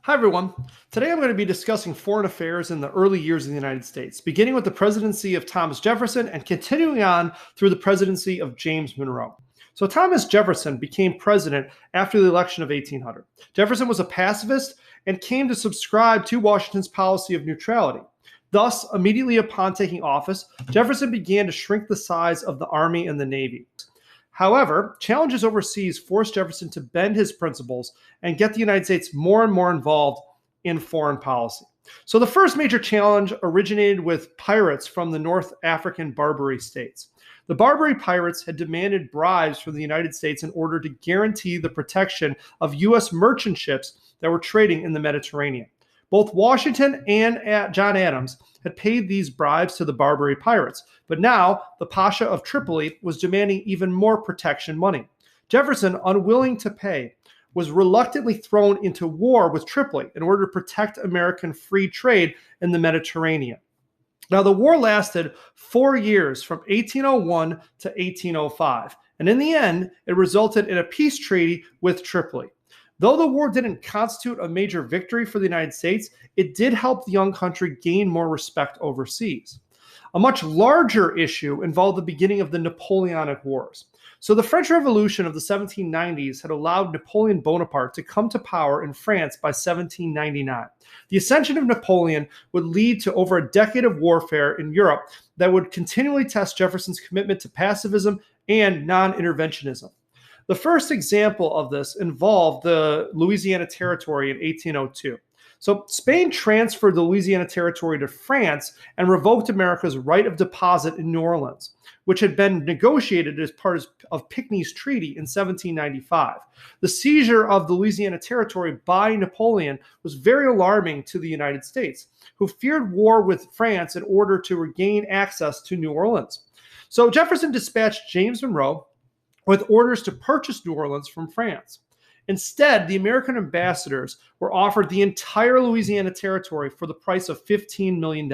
Hi, everyone. Today I'm going to be discussing foreign affairs in the early years of the United States, beginning with the presidency of Thomas Jefferson and continuing on through the presidency of James Monroe. So Thomas Jefferson became president after the election of 1800. Jefferson was a pacifist and came to subscribe to Washington's policy of neutrality. Thus, immediately upon taking office, Jefferson began to shrink the size of the Army and the Navy. However, challenges overseas forced Jefferson to bend his principles and get the United States more and more involved in foreign policy. So the first major challenge originated with pirates from the North African Barbary states. The Barbary pirates had demanded bribes from the United States in order to guarantee the protection of U.S. merchant ships that were trading in the Mediterranean. Both Washington and John Adams had paid these bribes to the Barbary pirates, but now the Pasha of Tripoli was demanding even more protection money. Jefferson, unwilling to pay, was reluctantly thrown into war with Tripoli in order to protect American free trade in the Mediterranean. Now, the war lasted 4 years from 1801 to 1805, and in the end, it resulted in a peace treaty with Tripoli. Though the war didn't constitute a major victory for the United States, it did help the young country gain more respect overseas. A much larger issue involved the beginning of the Napoleonic Wars. So the French Revolution of the 1790s had allowed Napoleon Bonaparte to come to power in France by 1799. The ascension of Napoleon would lead to over a decade of warfare in Europe that would continually test Jefferson's commitment to pacifism and non-interventionism. The first example of this involved the Louisiana Territory in 1802. So Spain transferred the Louisiana Territory to France and revoked America's right of deposit in New Orleans, which had been negotiated as part of Pinckney's Treaty in 1795. The seizure of the Louisiana Territory by Napoleon was very alarming to the United States, who feared war with France in order to regain access to New Orleans. So Jefferson dispatched James Monroe with orders to purchase New Orleans from France. Instead, the American ambassadors were offered the entire Louisiana Territory for the price of $15 million.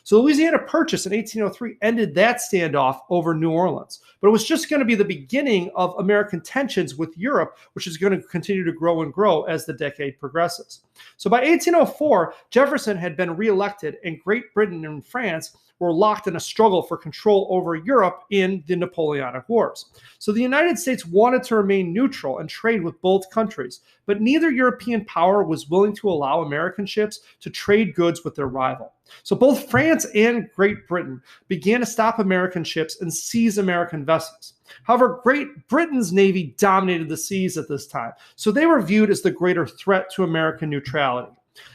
So the Louisiana Purchase in 1803 ended that standoff over New Orleans, but it was just going to be the beginning of American tensions with Europe, which is going to continue to grow and grow as the decade progresses. So by 1804, Jefferson had been reelected, and Great Britain and France were locked in a struggle for control over Europe in the Napoleonic Wars. So the United States wanted to remain neutral and trade with both countries, but neither European power was willing to allow American ships to trade goods with their rival. So both France and Great Britain began to stop American ships and seize American vessels. However, Great Britain's navy dominated the seas at this time, so they were viewed as the greater threat to American neutrality.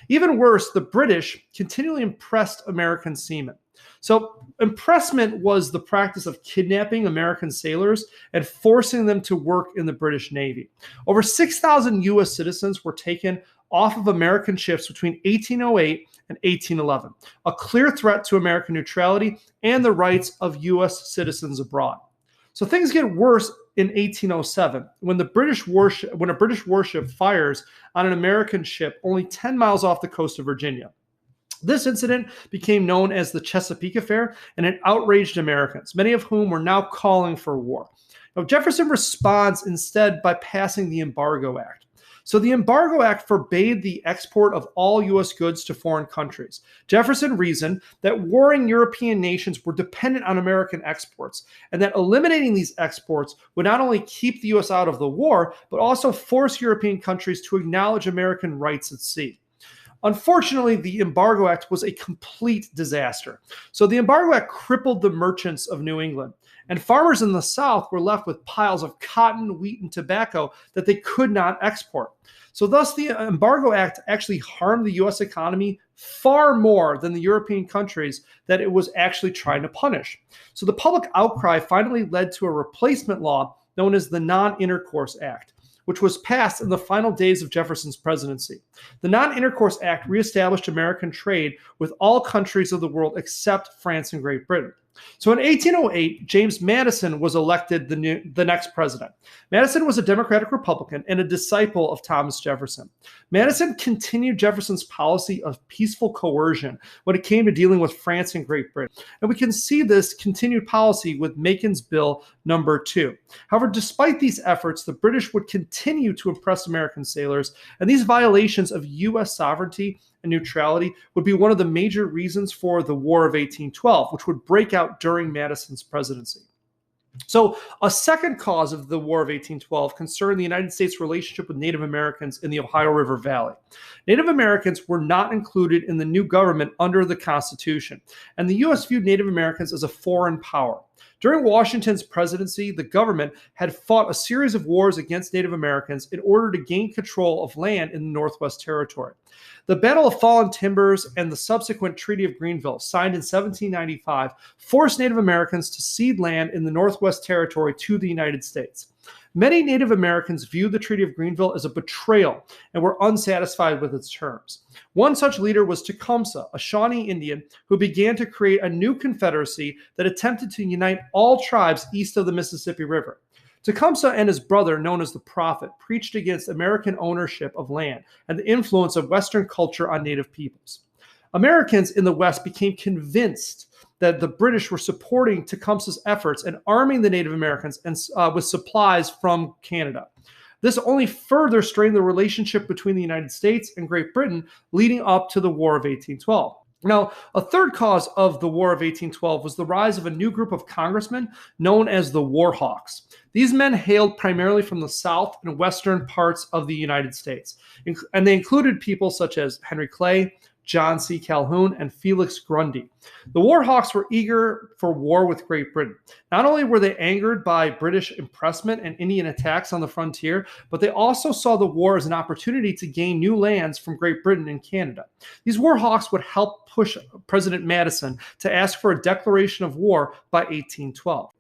Even worse, the British continually impressed American seamen. So impressment was the practice of kidnapping American sailors and forcing them to work in the British Navy. Over 6,000 U.S. citizens were taken off of American ships between 1808 and 1811, a clear threat to American neutrality and the rights of U.S. citizens abroad. So things get worse in 1807 when a British warship fires on an American ship only 10 miles off the coast of Virginia. This incident became known as the Chesapeake Affair, and it outraged Americans, many of whom were now calling for war. Now, Jefferson responds instead by passing the Embargo Act. So the Embargo Act forbade the export of all U.S. goods to foreign countries. Jefferson reasoned that warring European nations were dependent on American exports, and that eliminating these exports would not only keep the U.S. out of the war, but also force European countries to acknowledge American rights at sea. Unfortunately, the Embargo Act was a complete disaster. So the Embargo Act crippled the merchants of New England, and farmers in the South were left with piles of cotton, wheat, and tobacco that they could not export. So thus, the Embargo Act actually harmed the U.S. economy far more than the European countries that it was actually trying to punish. So the public outcry finally led to a replacement law known as the Non-Intercourse Act, which was passed in the final days of Jefferson's presidency. The Non-Intercourse Act reestablished American trade with all countries of the world except France and Great Britain. So in 1808, James Madison was elected the next president. Madison was a Democratic Republican and a disciple of Thomas Jefferson. Madison continued Jefferson's policy of peaceful coercion when it came to dealing with France and Great Britain. And we can see this continued policy with Macon's Bill number 2. However, despite these efforts, the British would continue to oppress American sailors, and these violations of U.S. sovereignty and neutrality would be one of the major reasons for the War of 1812, which would break out during Madison's presidency. So a second cause of the War of 1812 concerned the United States' relationship with Native Americans in the Ohio River Valley. Native Americans were not included in the new government under the Constitution, and the U.S. viewed Native Americans as a foreign power. During Washington's presidency, the government had fought a series of wars against Native Americans in order to gain control of land in the Northwest Territory. The Battle of Fallen Timbers and the subsequent Treaty of Greenville, signed in 1795, forced Native Americans to cede land in the Northwest Territory to the United States. Many Native Americans viewed the Treaty of Greenville as a betrayal and were unsatisfied with its terms. One such leader was Tecumseh, a Shawnee Indian who began to create a new confederacy that attempted to unite all tribes east of the Mississippi River. Tecumseh and his brother, known as the Prophet, preached against American ownership of land and the influence of Western culture on Native peoples. Americans in the West became convinced that the British were supporting Tecumseh's efforts and arming the Native Americans with supplies from Canada. This only further strained the relationship between the United States and Great Britain leading up to the War of 1812. Now, a third cause of the War of 1812 was the rise of a new group of congressmen known as the War Hawks. These men hailed primarily from the south and western parts of the United States, and they included people such as Henry Clay, John C. Calhoun, and Felix Grundy. The War Hawks were eager for war with Great Britain. Not only were they angered by British impressment and Indian attacks on the frontier, but they also saw the war as an opportunity to gain new lands from Great Britain and Canada. These War Hawks would help push President Madison to ask for a declaration of war by 1812.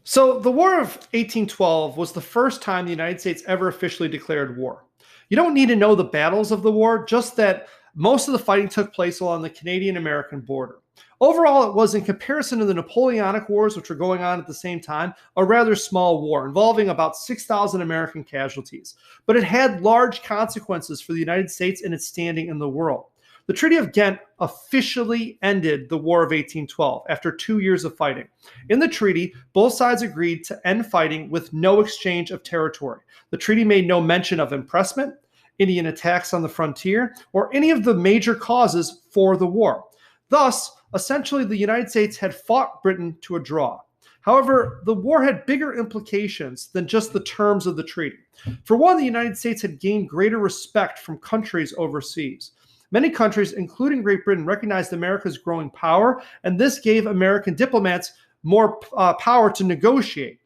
So the War of 1812 was the first time the United States ever officially declared war. You don't need to know the battles of the war, just that most of the fighting took place along the Canadian-American border. Overall, it was, in comparison to the Napoleonic Wars, which were going on at the same time, a rather small war involving about 6,000 American casualties. But it had large consequences for the United States and its standing in the world. The Treaty of Ghent officially ended the War of 1812 after 2 years of fighting. In the treaty, both sides agreed to end fighting with no exchange of territory. The treaty made no mention of impressment, Indian attacks on the frontier, or any of the major causes for the war. Thus, essentially, the United States had fought Britain to a draw. However, the war had bigger implications than just the terms of the treaty. For one, the United States had gained greater respect from countries overseas. Many countries, including Great Britain, recognized America's growing power, and this gave American diplomats more power to negotiate.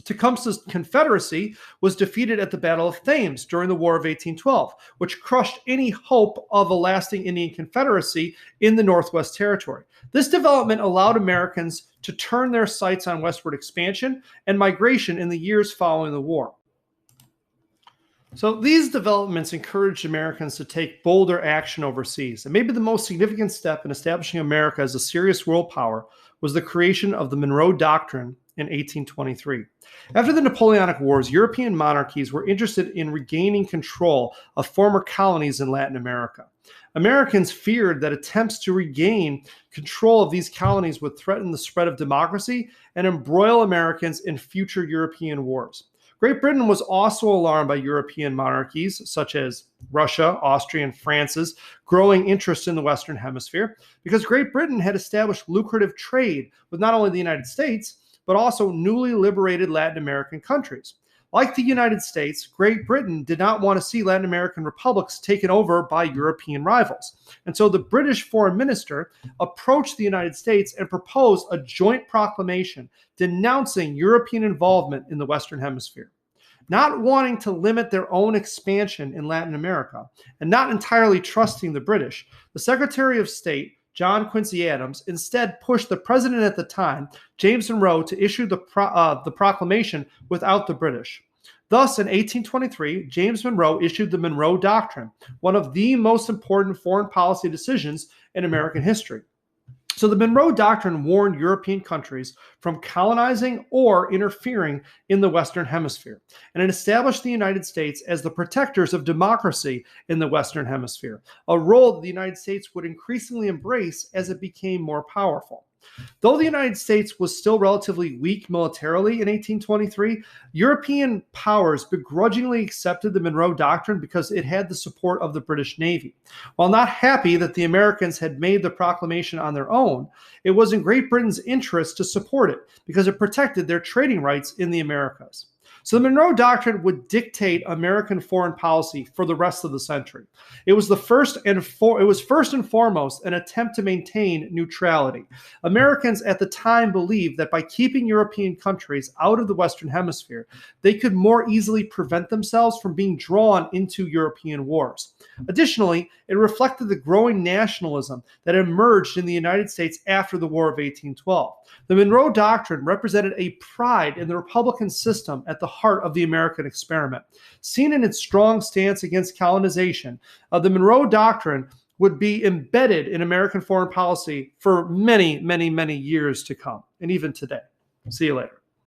Tecumseh's Confederacy was defeated at the Battle of Thames during the War of 1812, which crushed any hope of a lasting Indian Confederacy in the Northwest Territory. This development allowed Americans to turn their sights on westward expansion and migration in the years following the war. So these developments encouraged Americans to take bolder action overseas, and maybe the most significant step in establishing America as a serious world power was the creation of the Monroe Doctrine in 1823. After the Napoleonic Wars, European monarchies were interested in regaining control of former colonies in Latin America. Americans feared that attempts to regain control of these colonies would threaten the spread of democracy and embroil Americans in future European wars. Great Britain was also alarmed by European monarchies, such as Russia, Austria, and France's growing interest in the Western Hemisphere, because Great Britain had established lucrative trade with not only the United States, but also newly liberated Latin American countries. Like the United States, Great Britain did not want to see Latin American republics taken over by European rivals. And so the British foreign minister approached the United States and proposed a joint proclamation denouncing European involvement in the Western Hemisphere. Not wanting to limit their own expansion in Latin America and not entirely trusting the British, the Secretary of State, John Quincy Adams, instead pushed the president at the time, James Monroe, to issue the proclamation without the British. Thus, in 1823, James Monroe issued the Monroe Doctrine, one of the most important foreign policy decisions in American history. So the Monroe Doctrine warned European countries from colonizing or interfering in the Western Hemisphere, and it established the United States as the protectors of democracy in the Western Hemisphere, a role that the United States would increasingly embrace as it became more powerful. Though the United States was still relatively weak militarily in 1823, European powers begrudgingly accepted the Monroe Doctrine because it had the support of the British Navy. While not happy that the Americans had made the proclamation on their own, it was in Great Britain's interest to support it because it protected their trading rights in the Americas. So the Monroe Doctrine would dictate American foreign policy for the rest of the century. It was first and foremost an attempt to maintain neutrality. Americans at the time believed that by keeping European countries out of the Western Hemisphere, they could more easily prevent themselves from being drawn into European wars. Additionally, it reflected the growing nationalism that emerged in the United States after the War of 1812. The Monroe Doctrine represented a pride in the Republican system at the heart of the American experiment. Seen in its strong stance against colonization, the Monroe Doctrine would be embedded in American foreign policy for many, many, many years to come, and even today. See you later.